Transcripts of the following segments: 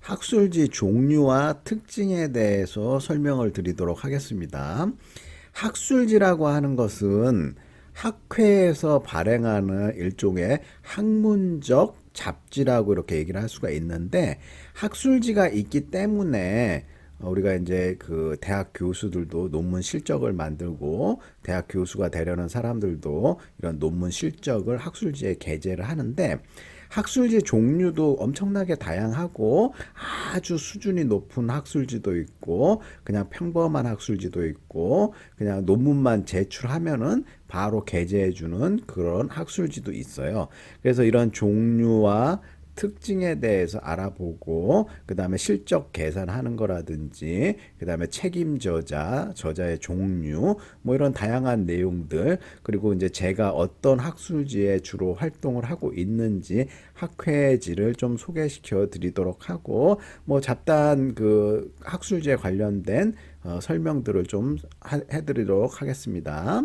학술지 종류와 특징에 대해서 설명을 드리도록 하겠습니다. 학술지라고 하는 것은 학회에서 발행하는 일종의 학문적 잡지라고 이렇게 얘기를 할 수가 있는데, 학술지가 있기 때문에 우리가 이제 그 대학 교수들도 논문 실적을 만들고, 대학 교수가 되려는 사람들도 이런 논문 실적을 학술지에 게재를 하는데, 학술지 종류도 엄청나게 다양하고, 아주 수준이 높은 학술지도 있고, 그냥 평범한 학술지도 있고, 그냥 논문만 제출하면은 바로 게재해주는 그런 학술지도 있어요. 그래서 이런 종류와 특징에 대해서 알아보고, 그 다음에 실적 계산하는 거라든지, 그 다음에 책임 저자, 저자의 종류, 뭐 이런 다양한 내용들, 그리고 이제 제가 어떤 학술지에 주로 활동을 하고 있는지 학회지를 좀 소개시켜 드리도록 하고, 뭐 잡다한 그 학술지에 관련된 설명들을 좀 해드리도록 하겠습니다.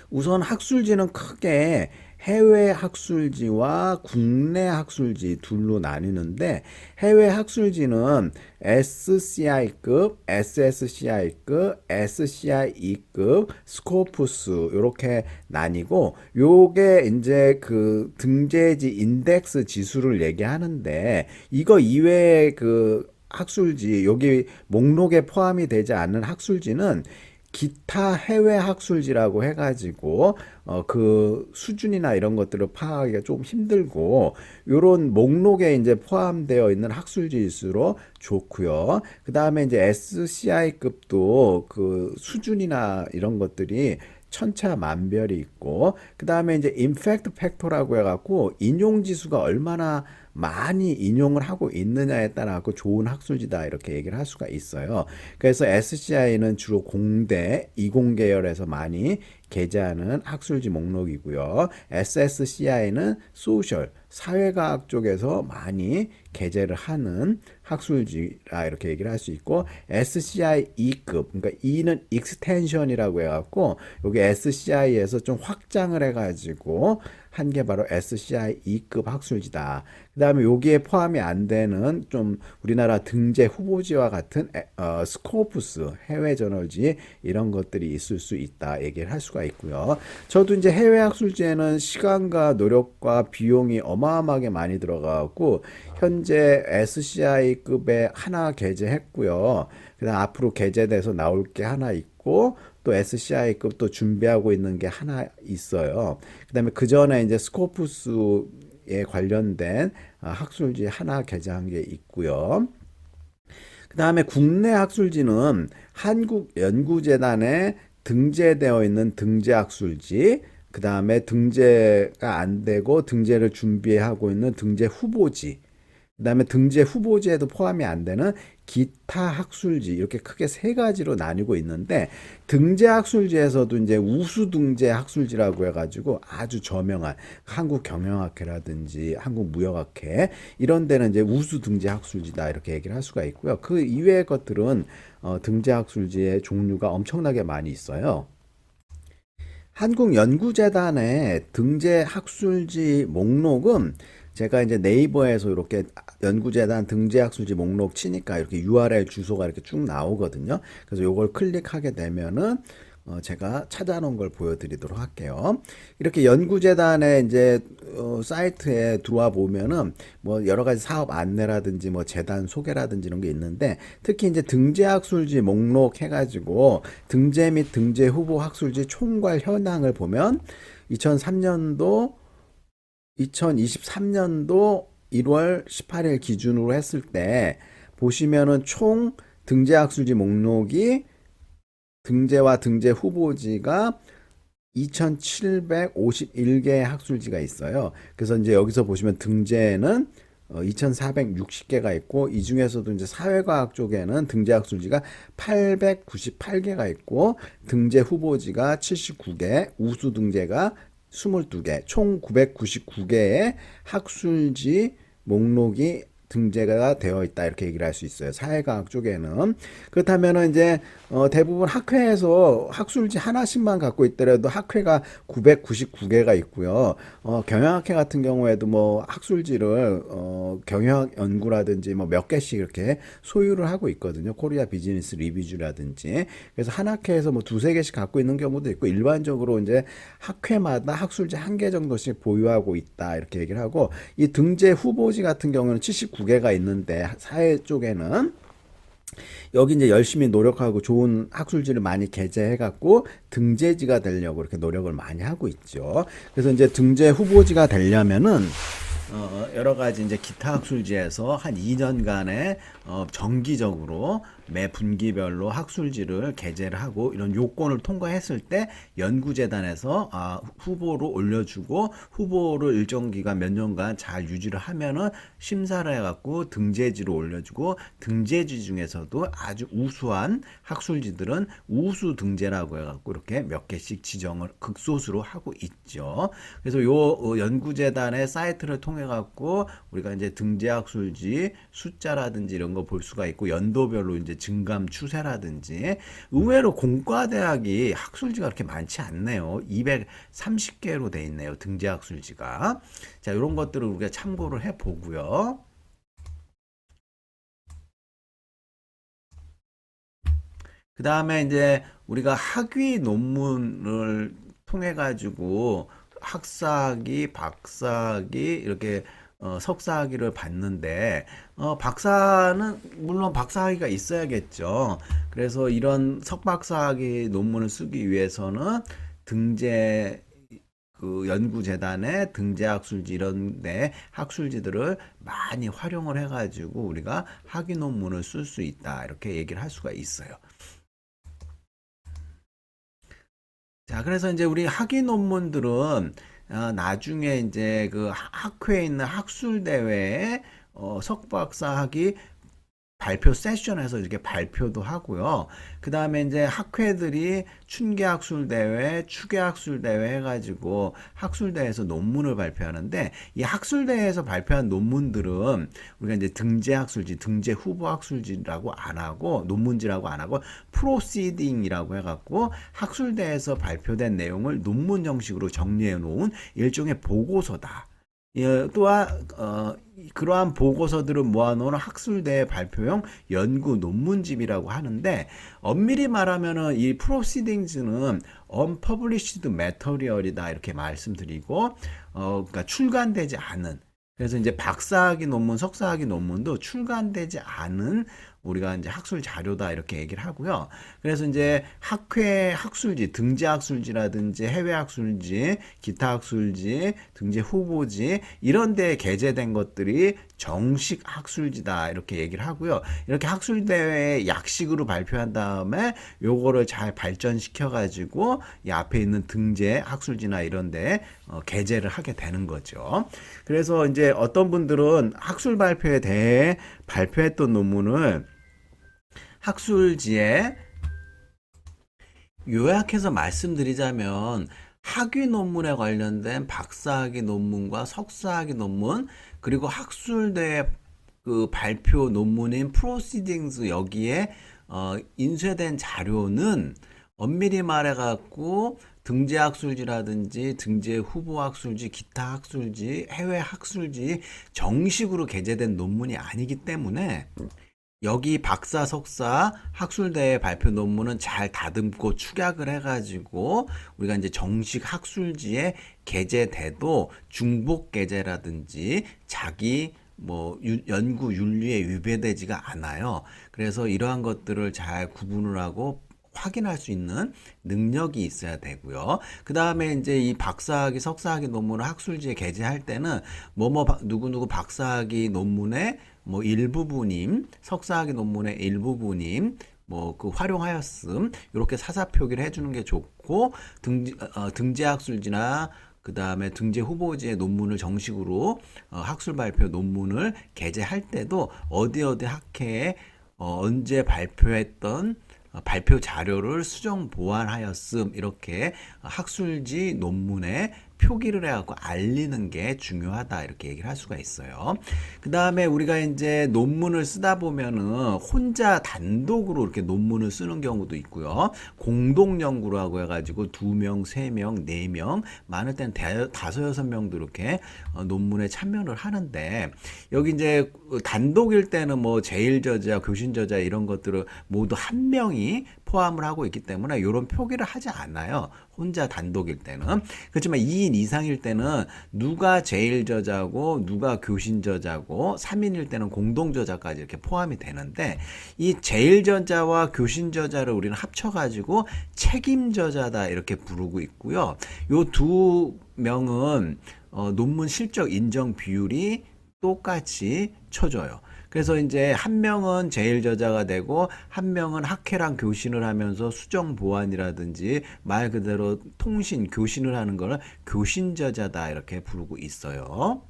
우선 학술지는 크게 해외 학술지와 국내 학술지 둘로 나뉘는데, 해외 학술지는 SCI급, SSCI급, SCIE급, 스코푸스 이렇게 나뉘고, 요게 이제 그 등재지 인덱스 지수를 얘기하는데, 이거 이외에 그 학술지, 여기 목록에 포함이 되지 않는 학술지는 기타 해외 학술지라고 해가지고 그 수준이나 이런 것들을 파악하기가 좀 힘들고, 요런 목록에 이제 포함되어 있는 학술지일수록 좋고요. 그 다음에 이제 SCI급도 그 수준이나 이런 것들이 천차만별이 있고, 그 다음에 이제 임팩트 팩터라고 해갖고 인용 지수가 얼마나 많이 인용을 하고 있느냐에 따라 좋은 학술지다 이렇게 얘기를 할 수가 있어요. 그래서 SCI는 주로 공대, 이공계열에서 많이 게재하는 학술지 목록이고요. SSCI는 소셜, 사회과학 쪽에서 많이 게재를 하는 학술지라 이렇게 얘기를 할 수 있고, SCI 2급, 그러니까 E는 익스텐션이라고 해갖고 여기 SCI에서 좀 확장을 해가지고 한 게 바로 SCI 2급 학술지다. 그 다음에 여기에 포함이 안 되는 좀 우리나라 등재 후보지와 같은 스코프스, 해외 저널지 이런 것들이 있을 수 있다 얘기를 할 수가 있고요. 저도 이제 해외 학술지에는 시간과 노력과 비용이 어마어마하게 많이 들어가고, 현재 SCI급에 하나 게재했고요. 그다음 앞으로 게재돼서 나올 게 하나 있고, 또 SCI급도 준비하고 있는 게 하나 있어요. 그다음에 그 전에 이제 스코프스에 관련된 학술지 하나 게재한 게 있고요. 그 다음에 국내 학술지는 한국연구재단에 등재되어 있는 등재학술지, 그 다음에 등재가 안 되고 등재를 준비하고 있는 등재 후보지, 그 다음에 등재 후보지에도 포함이 안 되는 기타 학술지, 이렇게 크게 세 가지로 나뉘고 있는데, 등재 학술지에서도 이제 우수 등재 학술지라고 해가지고 아주 저명한 한국경영학회라든지 한국무역학회 이런 데는 이제 우수 등재 학술지다 이렇게 얘기를 할 수가 있고요. 그 이외의 것들은 등재 학술지의 종류가 엄청나게 많이 있어요. 한국연구재단의 등재 학술지 목록은 제가 이제 네이버에서 이렇게 연구재단 등재학술지 목록 치니까 이렇게 URL 주소가 이렇게 쭉 나오거든요. 그래서 이걸 클릭하게 되면은 제가 찾아놓은 걸 보여드리도록 할게요. 이렇게 연구재단의 이제 사이트에 들어와 보면은 뭐 여러 가지 사업 안내라든지 뭐 재단 소개라든지 이런 게 있는데, 특히 이제 등재학술지 목록 해가지고 등재 및 등재 후보 학술지 총괄 현황을 보면 2003년도 2023년도 1월 18일 기준으로 했을 때 보시면은 총 등재학술지 목록이 등재와 등재 후보지가 2,751개의 학술지가 있어요. 그래서 이제 여기서 보시면 등재는 2,460개가 있고, 이 중에서도 이제 사회과학 쪽에는 등재 학술지가 898개가 있고, 등재 후보지가 79개, 우수 등재가 22개, 총 999개의 학술지 목록이 등재가 되어 있다 이렇게 얘기를 할 수 있어요. 사회과학 쪽에는. 그렇다면은 이제 대부분 학회에서 학술지 하나씩만 갖고 있더라도 학회가 999개가 있고요. 경영학회 같은 경우에도 뭐 학술지를 경영학 연구라든지 뭐 몇 개씩 이렇게 소유를 하고 있거든요. 코리아 비즈니스 리뷰주라든지. 그래서 한 학회에서 뭐 두세 개씩 갖고 있는 경우도 있고, 일반적으로 이제 학회마다 학술지 한 개 정도씩 보유하고 있다 이렇게 얘기를 하고, 이 등재 후보지 같은 경우는 79개가 있는데 사회 쪽에는 여기 이제 열심히 노력하고 좋은 학술지를 많이 게재해갖고 등재지가 되려고 이렇게 노력을 많이 하고 있죠. 그래서 이제 등재 후보지가 되려면은 여러 가지 이제 기타 학술지에서 한 2년간의 정기적으로 매 분기별로 학술지를 게재를 하고 이런 요건을 통과했을 때 연구재단에서 후보로 올려주고, 후보를 일정 기간 몇 년간 잘 유지를 하면은 심사를 해갖고 등재지로 올려주고, 등재지 중에서도 아주 우수한 학술지들은 우수 등재라고 해갖고 이렇게 몇 개씩 지정을 극소수로 하고 있죠. 그래서 요 연구재단의 사이트를 통해 갖고 우리가 이제 등재학술지 숫자라든지 이런 거 볼 수가 있고, 연도별로 이제 증감 추세라든지. 의외로 공과대학이 학술지가 그렇게 많지 않네요. 230개로 돼 있네요, 등재학술지가. 자, 이런 것들을 우리가 참고를 해 보고요. 그 다음에 이제 우리가 학위 논문을 통해 가지고 학사학위, 박사학위 이렇게 석사학위를 받는데, 박사는 물론 박사학위가 있어야겠죠. 그래서 이런 석박사학위 논문을 쓰기 위해서는 등재 그 연구재단의 등재학술지 이런 데 학술지들을 많이 활용을 해가지고 우리가 학위 논문을 쓸 수 있다 이렇게 얘기를 할 수가 있어요. 자, 그래서 이제 우리 학위 논문들은 나중에 이제 그 학회에 있는 학술대회에 석박사 학위 발표 세션에서 이렇게 발표도 하고요. 그 다음에 이제 학회들이 춘계학술대회, 추계학술대회 해가지고 학술대회에서 논문을 발표하는데, 이 학술대회에서 발표한 논문들은 우리가 이제 등재학술지, 등재 후보학술지라고 안 하고, 논문지라고 안 하고, 프로시딩이라고 해갖고 학술대회에서 발표된 내용을 논문 형식으로 정리해 놓은 일종의 보고서다. 또한 그러한 보고서들을 모아놓은 학술대 발표용 연구 논문집이라고 하는데, 엄밀히 말하면은 이 프로시딩즈는 unpublished material이다 이렇게 말씀드리고, 그러니까 출간되지 않은, 그래서 이제 박사학위 논문, 석사학위 논문도 출간되지 않은 우리가 이제 학술 자료다 이렇게 얘기를 하고요. 그래서 이제 학회 학술지, 등재 학술지라든지 해외 학술지, 기타 학술지, 등재 후보지 이런 데에 게재된 것들이 정식 학술지다 이렇게 얘기를 하고요. 이렇게 학술 대회에 약식으로 발표한 다음에 요거를 잘 발전시켜 가지고 이 앞에 있는 등재 학술지나 이런 데 게재를 하게 되는 거죠. 그래서 이제 어떤 분들은 학술 발표에 대해 발표했던 논문을 학술지에 요약해서 말씀드리자면, 학위 논문에 관련된 박사학위 논문과 석사학위 논문, 그리고 학술대 그 발표 논문인 프로시딩스 여기에 인쇄된 자료는 엄밀히 말해갖고 등재학술지라든지 등재 후보학술지, 기타 학술지, 해외 학술지 정식으로 게재된 논문이 아니기 때문에 여기 박사, 석사, 학술대회 발표 논문은 잘 다듬고 축약을 해가지고 우리가 이제 정식 학술지에 게재돼도 중복 게재라든지 자기 뭐 연구 윤리에 위배되지가 않아요. 그래서 이러한 것들을 잘 구분을 하고 확인할 수 있는 능력이 있어야 되고요. 그 다음에 이제 이 박사학위, 석사학위 논문을 학술지에 게재할 때는 누구누구 박사학위 논문의 뭐 일부분임, 석사학위 논문의 일부분임, 뭐 그 활용하였음 이렇게 사사 표기를 해주는 게 좋고, 등재 학술지나 그 다음에 등재 후보지의 논문을 정식으로 학술 발표 논문을 게재할 때도 어디 학회에 언제 발표했던 발표 자료를 수정 보완하였음 이렇게 학술지 논문에 표기를 해갖고 알리는 게 중요하다 이렇게 얘기를 할 수가 있어요. 그 다음에 우리가 이제 논문을 쓰다 보면은 혼자 단독으로 이렇게 논문을 쓰는 경우도 있고요. 공동 연구라고 해가지고 2명, 3명, 4명, 많을 때는 5, 6명도 이렇게 논문에 참여를 하는데 여기 이제 단독일 때는 뭐 제일 저자, 교신 저자 이런 것들을 모두 한 명이 포함을 하고 있기 때문에 이런 표기를 하지 않아요. 혼자 단독일 때는. 그렇지만 2인 이상일 때는 누가 제일 저자고 누가 교신 저자고 3인일 때는 공동 저자까지 이렇게 포함이 되는데 이 제일 저자와 교신 저자를 우리는 합쳐가지고 책임 저자다 이렇게 부르고 있고요. 요 두 명은 논문 실적 인정 비율이 똑같이 쳐줘요. 그래서 이제 한 명은 제일 저자가 되고 한 명은 학회랑 교신을 하면서 수정 보완이라든지 말 그대로 통신 교신을 하는 거를 교신 저자다 이렇게 부르고 있어요.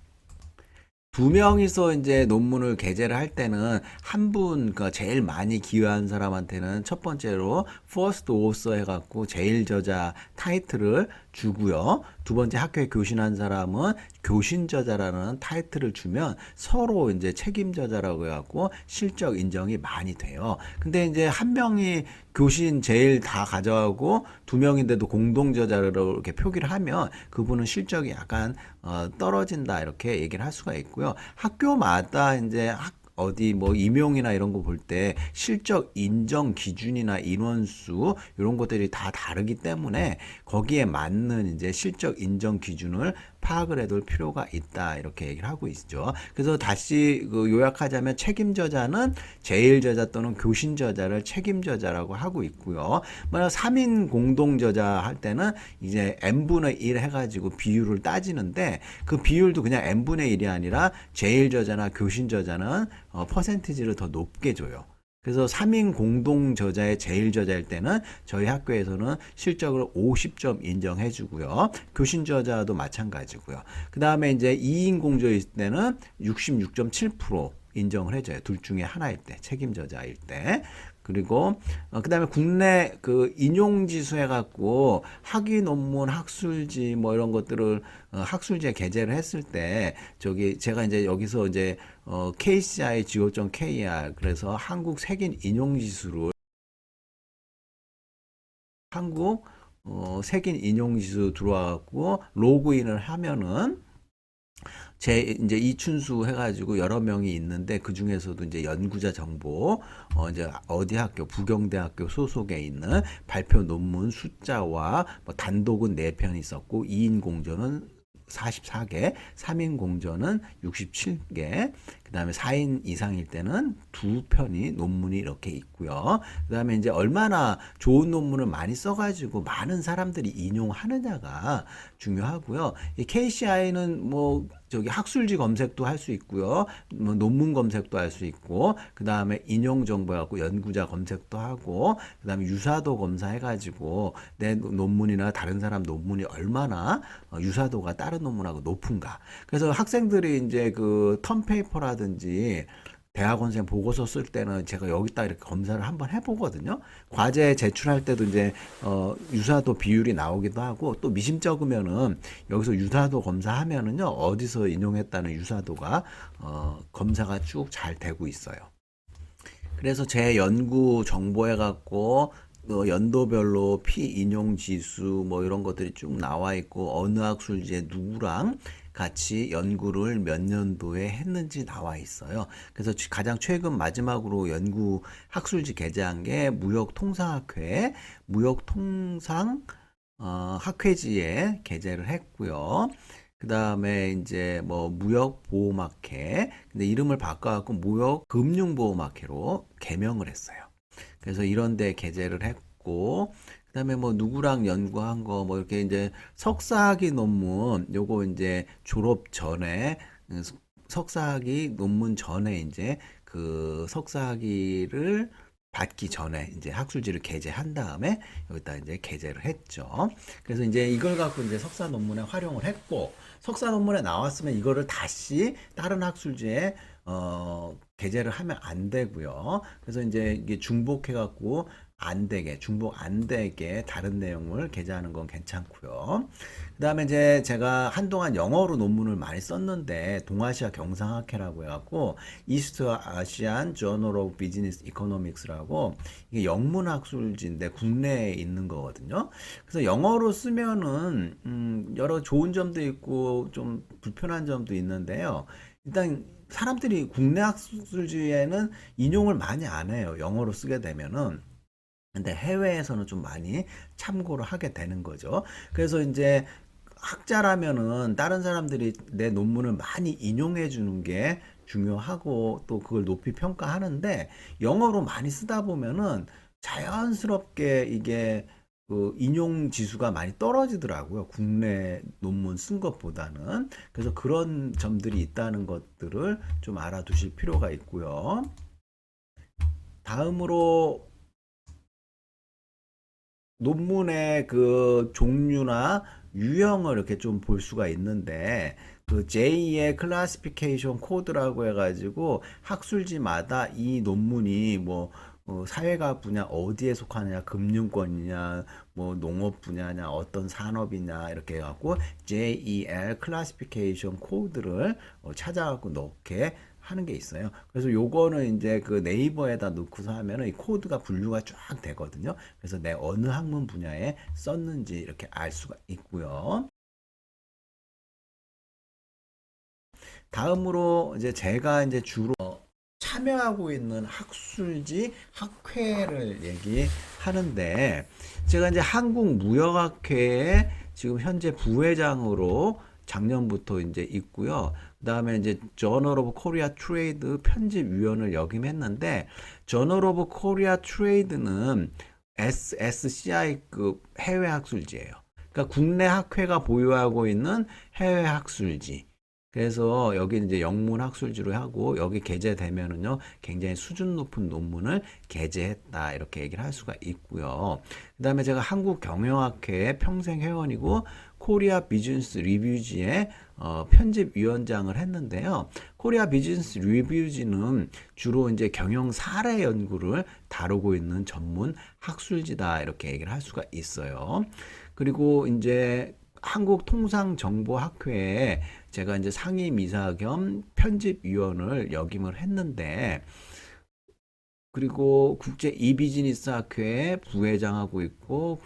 2명이서 이제 논문을 게재를 할 때는 한 분, 그 제일 많이 기여한 사람한테는 첫 번째로 first author 해갖고 제일 저자 타이틀을 주고요. 두 번째 학교에 교신한 사람은 교신 저자라는 타이틀을 주면 서로 이제 책임 저자라고 해갖고 실적 인정이 많이 돼요. 근데 이제 한 명이 교신 제일 다 가져가고 2명인데도 공동 저자로 이렇게 표기를 하면 그분은 실적이 약간 떨어진다 이렇게 얘기를 할 수가 있고요. 학교마다 이제 어디 뭐 임용이나 이런 거 볼 때 실적 인정 기준이나 인원수 이런 것들이 다 다르기 때문에 거기에 맞는 이제 실적 인정 기준을 파악을 해둘 필요가 있다 이렇게 얘기를 하고 있죠. 그래서 다시 그 요약하자면 책임 저자는 제일 저자 또는 교신 저자를 책임 저자라고 하고 있고요. 만약 3인 공동 저자 할 때는 이제 n분의 1 해가지고 비율을 따지는데 그 비율도 그냥 n분의 1이 아니라 제일 저자나 교신 저자는 퍼센티지를 더 높게 줘요. 그래서 3인 공동 저자의 제일 저자일 때는 저희 학교에서는 실적을 50점 인정해 주고요. 교신 저자도 마찬가지고요. 그 다음에 이제 2인 공저일 때는 66.7% 인정을 해줘요. 둘 중에 하나일 때, 책임 저자일 때. 그리고 그다음에 국내 그 인용 지수 해갖고 학위 논문, 학술지 뭐 이런 것들을 학술지에 게재를 했을 때 저기 제가 이제 여기서 이제 KCI go.kr 그래서 한국 색인 인용 지수를 한국 색인 인용 지수 들어와갖고 로그인을 하면은 제 이제 이춘수 해가지고 여러 명이 있는데 그 중에서도 이제 연구자 정보, 이제 어디 학교, 부경대학교 소속에 있는 발표 논문 숫자와 뭐 단독은 4편 있었고 2인 공전은 44개, 3인 공전은 67개, 그 다음에 4인 이상일 때는 2편이 논문이 이렇게 있고요. 그 다음에 이제 얼마나 좋은 논문을 많이 써가지고 많은 사람들이 인용하느냐가 중요하고요. 이 KCI는 뭐 저기 학술지 검색도 할 수 있고요. 뭐 논문 검색도 할 수 있고, 그 다음에 인용 정보 갖고 연구자 검색도 하고, 그 다음에 유사도 검사해가지고 내 논문이나 다른 사람 논문이 얼마나 유사도가 다른 논문하고 높은가. 그래서 학생들이 이제 그 텀페이퍼라든지 대학원생 보고서 쓸 때는 제가 여기다 이렇게 검사를 한번 해보거든요. 과제 제출할 때도 이제 유사도 비율이 나오기도 하고 또 미심쩍으면은 여기서 유사도 검사하면은요 어디서 인용했다는 유사도가 검사가 쭉 잘 되고 있어요. 그래서 제 연구 정보해 갖고 연도별로 피인용 지수 뭐 이런 것들이 쭉 나와 있고 어느 학술지에 누구랑 같이 연구를 몇 년도에 했는지 나와 있어요. 그래서 가장 최근 마지막으로 연구 학술지 게재한 게 무역통상학회 무역통상 학회지에 게재를 했고요. 그 다음에 이제 뭐 무역보험학회 근데 이름을 바꿔갖고 무역금융보험학회로 개명을 했어요. 그래서 이런 데 게재를 했고 그다음에 뭐 누구랑 연구한 거 뭐 이렇게 이제 석사학위 논문 요거 이제 졸업 전에 석사학위 논문 전에 이제 그 석사학위를 받기 전에 이제 학술지를 게재한 다음에 여기다 이제 게재를 했죠. 그래서 이제 이걸 갖고 이제 석사 논문에 활용을 했고 석사 논문에 나왔으면 이거를 다시 다른 학술지에 게재를 하면 안 되고요. 그래서 이제 이게 중복해 갖고 안 되게, 중복 안 되게 다른 내용을 게재하는 건 괜찮고요. 그 다음에 이제 제가 한동안 영어로 논문을 많이 썼는데, 동아시아 경상학회라고 해갖고, 이스트 아시안 저널 오브 비즈니스 이코노믹스라고, 이게 영문학술지인데 국내에 있는 거거든요. 그래서 영어로 쓰면은, 여러 좋은 점도 있고, 좀 불편한 점도 있는데요. 일단, 사람들이 국내 학술지에는 인용을 많이 안 해요. 영어로 쓰게 되면은. 근데 해외에서는 좀 많이 참고를 하게 되는 거죠. 그래서 이제 학자라면은 다른 사람들이 내 논문을 많이 인용해 주는 게 중요하고 또 그걸 높이 평가하는데 영어로 많이 쓰다 보면은 자연스럽게 이게 그 인용 지수가 많이 떨어지더라고요. 국내 논문 쓴 것보다는. 그래서 그런 점들이 있다는 것들을 좀 알아두실 필요가 있고요. 다음으로 논문의 그 종류나 유형을 이렇게 좀 볼 수가 있는데 그 J의 클래시피케이션 코드라고 해가지고 학술지마다 이 논문이 뭐 사회과학 분야 어디에 속하느냐, 금융권이냐, 뭐 농업 분야냐, 어떤 산업이냐 이렇게 해갖고 JEL 클래시피케이션 코드를 찾아갖고 넣게 하는 게 있어요. 그래서 요거는 이제 그 네이버에다 넣고서 하면은 이 코드가 분류가 쫙 되거든요. 그래서 내 어느 학문 분야에 썼는지 이렇게 알 수가 있고요. 다음으로 이제 제가 이제 주로 참여하고 있는 학술지 학회를 얘기하는데 제가 이제 한국무역학회에 지금 현재 부회장으로 작년부터 이제 있고요. 그다음에 이제 저널 오브 코리아 트레이드 편집위원을 역임했는데 저널 오브 코리아 트레이드는 SCI급 해외 학술지예요. 그러니까 국내 학회가 보유하고 있는 해외 학술지. 그래서 여기 이제 영문 학술지로 하고 여기 게재되면은요 굉장히 수준 높은 논문을 게재했다 이렇게 얘기를 할 수가 있고요. 그다음에 제가 한국경영학회 평생 회원이고 코리아 비즈니스 리뷰지의 편집위원장을 했는데요. 코리아 비즈니스 리뷰지는 주로 이제 경영 사례 연구를 다루고 있는 전문 학술지다 이렇게 얘기를 할 수가 있어요. 그리고 이제 한국통상정보학회에 제가 이제 상임이사 겸 편집위원을 역임을 했는데, 그리고 국제 이비즈니스 학회에 부회장하고 있고,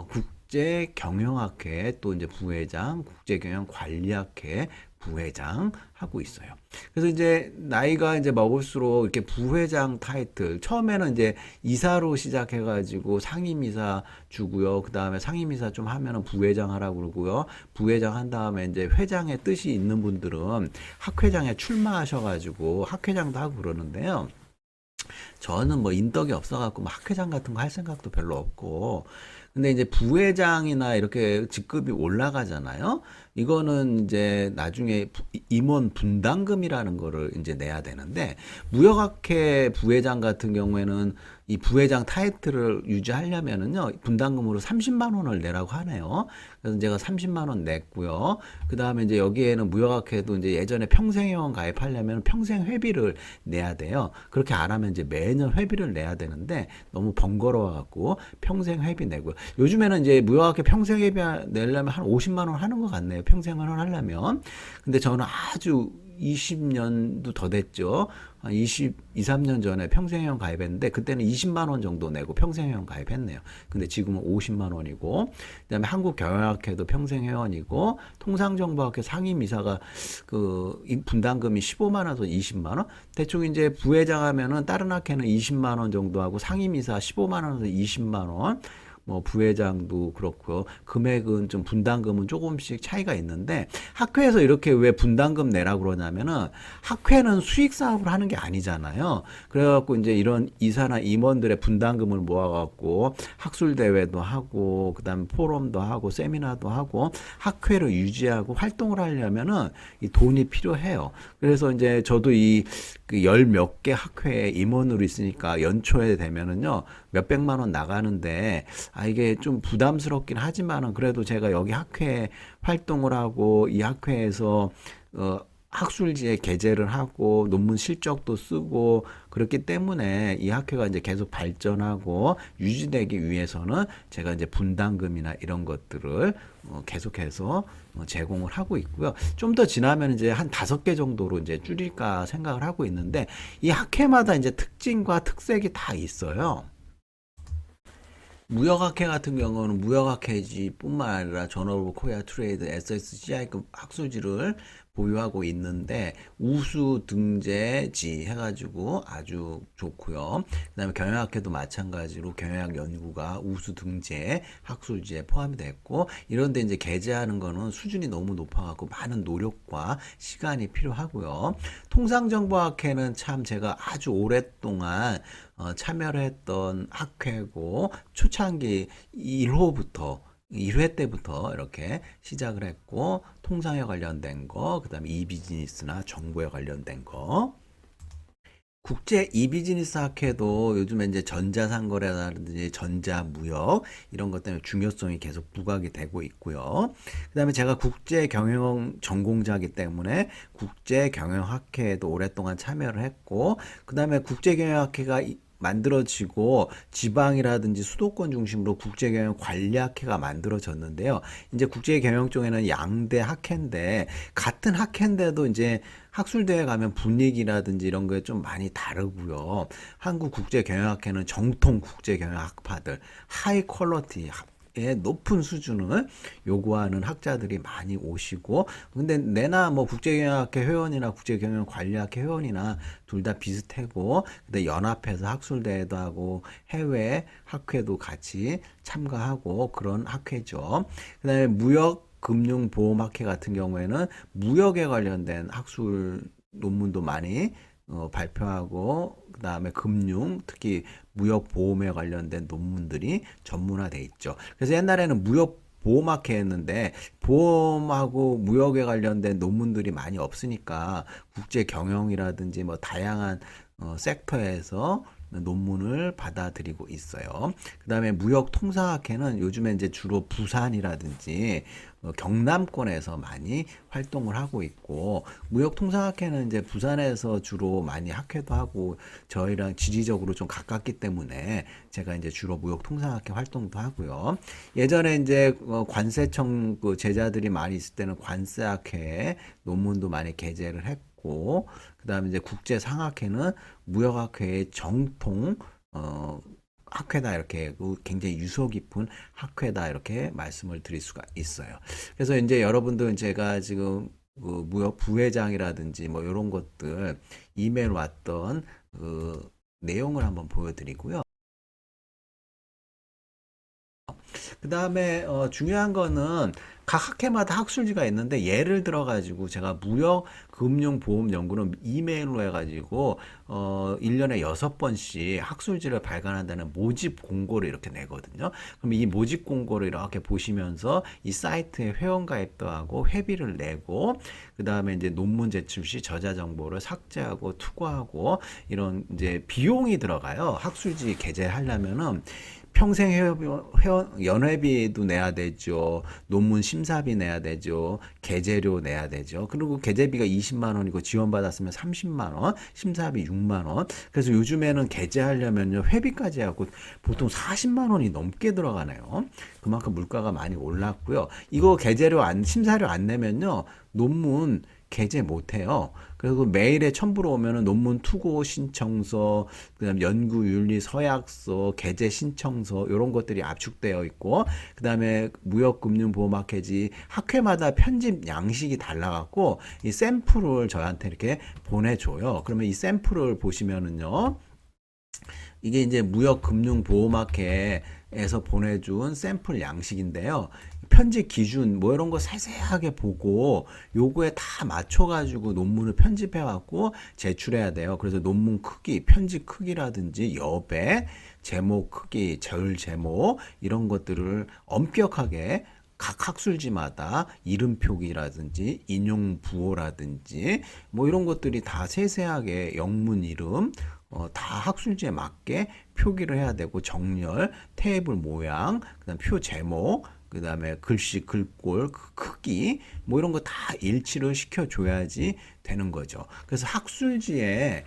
국제경영학회 또 이제 부회장, 국제경영관리학회 부회장 하고 있어요. 그래서 이제 나이가 이제 먹을수록 이렇게 부회장 타이틀, 처음에는 이제 이사로 시작해가지고 상임이사 주고요. 그 다음에 상임이사 좀 하면은 부회장 하라고 그러고요. 부회장 한 다음에 이제 회장의 뜻이 있는 분들은 학회장에 출마하셔가지고 학회장도 하고 그러는데요. 저는 뭐 인덕이 없어갖고 뭐 학회장 같은 거 할 생각도 별로 없고, 근데 이제 부회장이나 이렇게 직급이 올라가잖아요. 이거는 이제 나중에 임원 분담금이라는 거를 이제 내야 되는데, 무역학회 부회장 같은 경우에는 이 부회장 타이틀을 유지하려면은요, 분담금으로 30만 원을 내라고 하네요. 그래서 제가 30만 원 냈고요. 그 다음에 이제 여기에는 무역학회도 이제 예전에 평생회원 가입하려면 평생 회비를 내야 돼요. 그렇게 안 하면 이제 매년 회비를 내야 되는데 너무 번거로워갖고 평생 회비 내고요. 요즘에는 이제 무역학회 평생 회비 내려면 한 50만 원 하는 것 같네요. 평생회원 하려면. 근데 저는 아주 20년도 더 됐죠. 한 3년 전에 평생회원 가입했는데 그때는 20만 원 정도 내고 평생회원 가입했네요. 근데 지금은 50만 원이고 그다음에 한국경영학회도 평생회원이고 통상정보학회 상임이사가 그 분담금이 15만 원에서 20만 원. 대충 이제 부회장 하면은 다른 학회는 20만 원 정도 하고 상임이사 15만 원에서 20만 원. 뭐 부회장도 그렇고요. 금액은 좀 분담금은 조금씩 차이가 있는데 학회에서 이렇게 왜 분담금 내라고 그러냐면은 학회는 수익 사업을 하는 게 아니잖아요. 그래갖고 이제 이런 이사나 임원들의 분담금을 모아갖고 학술 대회도 하고 그다음에 포럼도 하고 세미나도 하고 학회를 유지하고 활동을 하려면은 이 돈이 필요해요. 그래서 이제 저도 그 열 몇 개 학회에 임원으로 있으니까 연초에 되면은요 몇백만 원 나가는데 이게 좀 부담스럽긴 하지만은 그래도 제가 여기 학회 활동을 하고 이 학회에서 학술지에 게재를 하고 논문 실적도 쓰고 그렇기 때문에 이 학회가 이제 계속 발전하고 유지되기 위해서는 제가 이제 분담금이나 이런 것들을 계속해서 제공을 하고 있고요. 좀 더 지나면 이제 한 5개 정도로 이제 줄일까 생각을 하고 있는데, 이 학회마다 이제 특징과 특색이 다 있어요. 무역학회 같은 경우는 무역학회지뿐만 아니라 저널 오브 코리아 트레이드 SSCI급 학술지를 보유하고 있는데, 우수 등재지 해가지고 아주 좋고요. 그다음에 경영학회도 마찬가지로 경영학 연구가 우수 등재 학술지에 포함이 됐고, 이런데 이제 게재하는 거는 수준이 너무 높아갖고 많은 노력과 시간이 필요하고요. 통상정보학회는 참 제가 아주 오랫동안 참여를 했던 학회고, 초창기 1회 때부터 이렇게 시작을 했고, 통상에 관련된 거, 그 다음에 이비즈니스나 정보에 관련된 거. 국제 이비즈니스 학회도 요즘에 이제 전자상거래라든지 전자무역 이런 것 때문에 중요성이 계속 부각이 되고 있고요. 그 다음에 제가 국제경영 전공자이기 때문에 국제경영학회에도 오랫동안 참여를 했고, 그 다음에 국제경영학회가 만들어지고 지방이라든지 수도권 중심으로 국제경영 관리학회가 만들어졌는데요. 이제 국제경영 쪽에는 양대 학회인데, 같은 학회인데도 이제 학술대회 가면 분위기라든지 이런 게 좀 많이 다르고요. 한국국제경영학회는 정통 국제경영학파들, 하이 퀄러티 의 높은 수준을 요구하는 학자들이 많이 오시고, 근데 내나 뭐 국제경영학회 회원이나 국제경영관리학회 회원이나 둘 다 비슷하고, 근데 연합해서 학술대회도 하고 해외 학회도 같이 참가하고 그런 학회죠. 그다음에 무역금융보험학회 같은 경우에는 무역에 관련된 학술 논문도 많이 발표하고, 그 다음에 금융, 특히 무역 보험에 관련된 논문들이 전문화돼 있죠. 그래서 옛날에는 무역 보험학회였는데, 보험하고 무역에 관련된 논문들이 많이 없으니까 국제 경영이라든지 뭐 다양한 섹터에서 논문을 받아들이고 있어요. 그 다음에 무역통상학회는 요즘에 이제 주로 부산이라든지 경남권에서 많이 활동을 하고 있고, 무역통상학회는 이제 부산에서 주로 많이 학회도 하고 저희랑 지리적으로 좀 가깝기 때문에 제가 이제 주로 무역통상학회 활동도 하고요. 예전에 이제 관세청 그 제자들이 많이 있을 때는 관세학회 논문도 많이 게재를 했고, 그 다음에 이제 국제상학회는 무역학회의 정통 학회다, 이렇게 굉장히 유서 깊은 학회다, 이렇게 말씀을 드릴 수가 있어요. 그래서 이제 여러분들, 제가 지금 그 무역 부회장이라든지 뭐 이런 것들 이메일 왔던 그 내용을 한번 보여드리고요. 그 다음에 중요한 거는 각 학회마다 학술지가 있는데, 예를 들어 가지고 제가 무역 금융 보험 연구는 이메일로 해가지고 1년에 6번씩 학술지를 발간한다는 모집 공고를 이렇게 내거든요. 그럼 이 모집 공고를 이렇게 보시면서 이 사이트에 회원가입도 하고 회비를 내고, 그 다음에 이제 논문 제출 시 저자 정보를 삭제하고 투고하고, 이런 이제 비용이 들어가요. 학술지 게재하려면은 평생 연회비도 내야 되죠. 논문 심사비 내야 되죠. 게재료 내야 되죠. 그리고 게재비가 20만 원이고 지원받았으면 30만 원, 심사비 6만 원. 그래서 요즘에는 게재하려면요, 회비까지 하고 보통 40만 원이 넘게 들어가네요. 그만큼 물가가 많이 올랐고요. 이거 심사료 안 내면요, 논문 게재 못해요. 그리고 메일에 첨부로 오면은 논문 투고 신청서, 그다음 연구윤리 서약서, 게재 신청서 이런 것들이 압축되어 있고, 그다음에 무역금융보험학회지 학회마다 편집 양식이 달라갖고 이 샘플을 저한테 이렇게 보내줘요. 그러면 이 샘플을 보시면은요, 이게 이제 무역금융보험학회에서 보내준 샘플 양식인데요. 편집 기준 뭐 이런 거 세세하게 보고 요거에 다 맞춰가지고 논문을 편집해갖고 제출해야 돼요. 그래서 논문 크기, 편집 크기라든지 여백, 제목 크기, 절 제목 이런 것들을 엄격하게 각 학술지마다 이름표기라든지 인용 부호라든지 뭐 이런 것들이 다 세세하게 영문 이름 다 학술지에 맞게 표기를 해야 되고, 정렬, 테이블 모양, 그다음 표 제목, 그 다음에 글씨, 글꼴, 크기, 뭐 이런 거 다 일치를 시켜줘야지 되는 거죠. 그래서 학술지에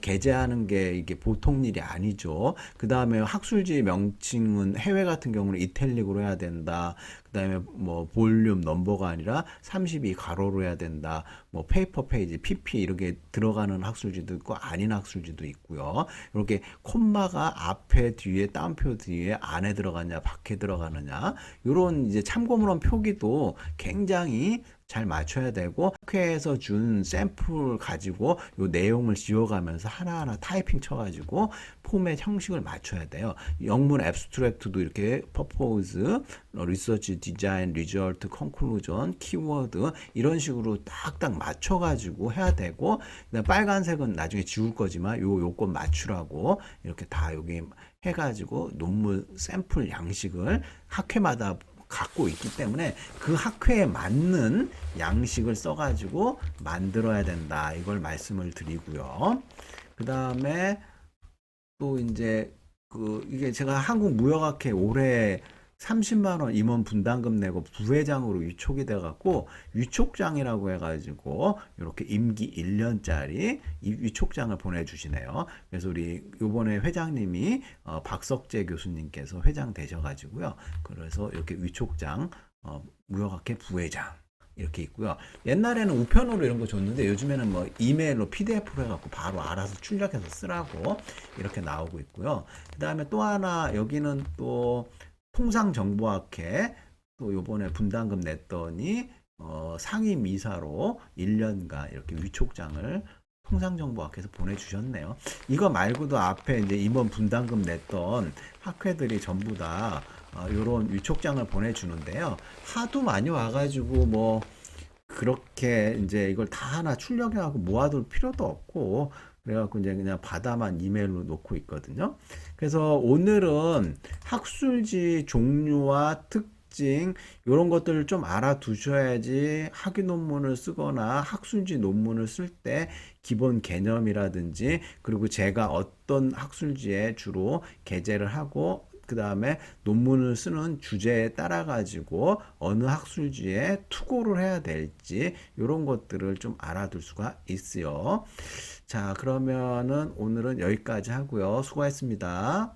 게재하는 게 이게 보통 일이 아니죠. 그 다음에 학술지 명칭은 해외 같은 경우는 이탈릭으로 해야 된다. 그 다음에 뭐 볼륨 넘버가 아니라 32 가로로 해야 된다. 뭐 페이퍼 페이지, PP 이렇게 들어가는 학술지도 있고 아닌 학술지도 있고요. 이렇게 콤마가 앞에 뒤에 따옴표 뒤에 안에 들어가냐 밖에 들어가느냐 이런 이제 참고문헌 표기도 굉장히 잘 맞춰야 되고 학회에서 준 샘플 가지고 요 내용을 지워가면서 하나하나 타이핑 쳐가지고 포맷 형식을 맞춰야 돼요. 영문 앱스트랙트도 이렇게 퍼포즈, 리서치, 디자인, 리절트, 컨클루전, 키워드 이런 식으로 딱딱 맞춰가지고 해야 되고 그다음 빨간색은 나중에 지울 거지만 요 요건 맞추라고 이렇게 다 여기 해가지고 논문 샘플 양식을 학회마다 갖고 있기 때문에 그 학회에 맞는 양식을 써가지고 만들어야 된다. 이걸 말씀을 드리고요. 그 다음에 또 이제 이게 제가 한국무역학회 올해 30만 원 임원 분담금 내고 부회장으로 위촉이 돼갖고 위촉장이라고 해가지고 이렇게 임기 1년짜리 이 위촉장을 보내주시네요. 그래서 우리 요번에 회장님이 박석재 교수님께서 회장 되셔가지고요. 그래서 이렇게 위촉장 무역학회 부회장 이렇게 있고요. 옛날에는 우편으로 이런 거 줬는데 요즘에는 뭐 이메일로 PDF로 해갖고 바로 알아서 출력해서 쓰라고 이렇게 나오고 있고요. 그 다음에 또 하나 여기는 또 통상정보학회 또 요번에 분담금 냈더니 상임이사로 1년간 이렇게 위촉장을 통상정보학회에서 보내주셨네요. 이거 말고도 앞에 이제 임원 분담금 냈던 학회들이 전부 다 요런 위촉장을 보내주는데요. 하도 많이 와가지고 뭐 그렇게 이제 이걸 다 하나 출력해갖고 모아둘 필요도 없고 그래갖고 이제 그냥 받아만 이메일로 놓고 있거든요. 그래서 오늘은 학술지 종류와 특징 이런 것들을 좀 알아두셔야지 학위 논문을 쓰거나 학술지 논문을 쓸 때 기본 개념이라든지 그리고 제가 어떤 학술지에 주로 게재를 하고 그 다음에 논문을 쓰는 주제에 따라 가지고 어느 학술지에 투고를 해야 될지 이런 것들을 좀 알아둘 수가 있어요. 자, 그러면은 오늘은 여기까지 하고요. 수고했습니다.